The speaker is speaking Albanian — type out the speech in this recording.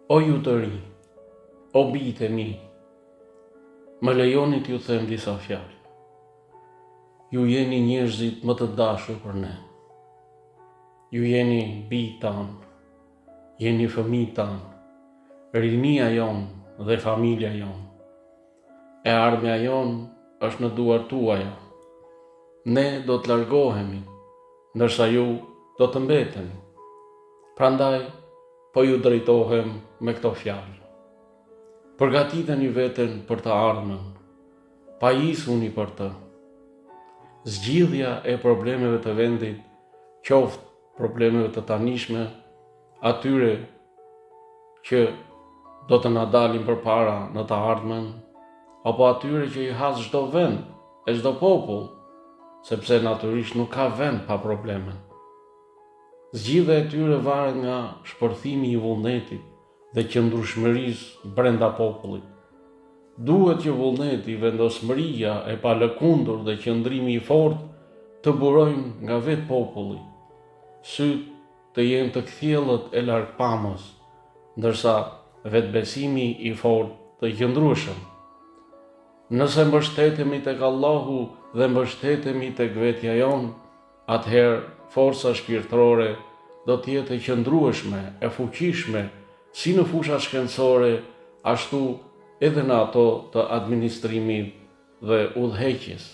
O ju të ri, o bijtë e mi, më lejoni t'ju them disa fjalë. Ju jeni njerëzit më të dashur për ne. Ju jeni bijtë tanë, jeni fëmijë tanë, rinia jonë dhe familja jonë. E ardhmja jonë është në duart tuaja. Ne do të largohemi, ndërsa ju do të mbeteni. Prandaj, po ju drejtohem me këto fjalë. Përgatiteni veten për të ardhmen, pajisuni për të. Zgjidhja e problemeve të vendit, qoftë problemeve të tanishme, atyre që do të na dalin përpara në të ardhmen, apo atyre që i has çdo vend e çdo popull, sepse natyrisht nuk ka vend pa probleme. Zgjidhja e tyre varet nga shpërthimi i vullnetit dhe qëndrueshmërisë brenda popullit. Duhet që vullneti, vendosmëria e palëkundur dhe qëndrimi i fortë të burojnë nga vetë populli. Sytë të jenë të kthjellët e largpamës, ndërsa vetbesimi i fortë të qëndrueshëm. Nëse mbështetemi tek Allahu dhe mbështetemi tek vetja jonë, atëherë forca shpirtërore do të jetë e qëndrueshme, e fuqishme, si në fusha shkencore, ashtu edhe në ato të administrimit dhe udhëheqjes.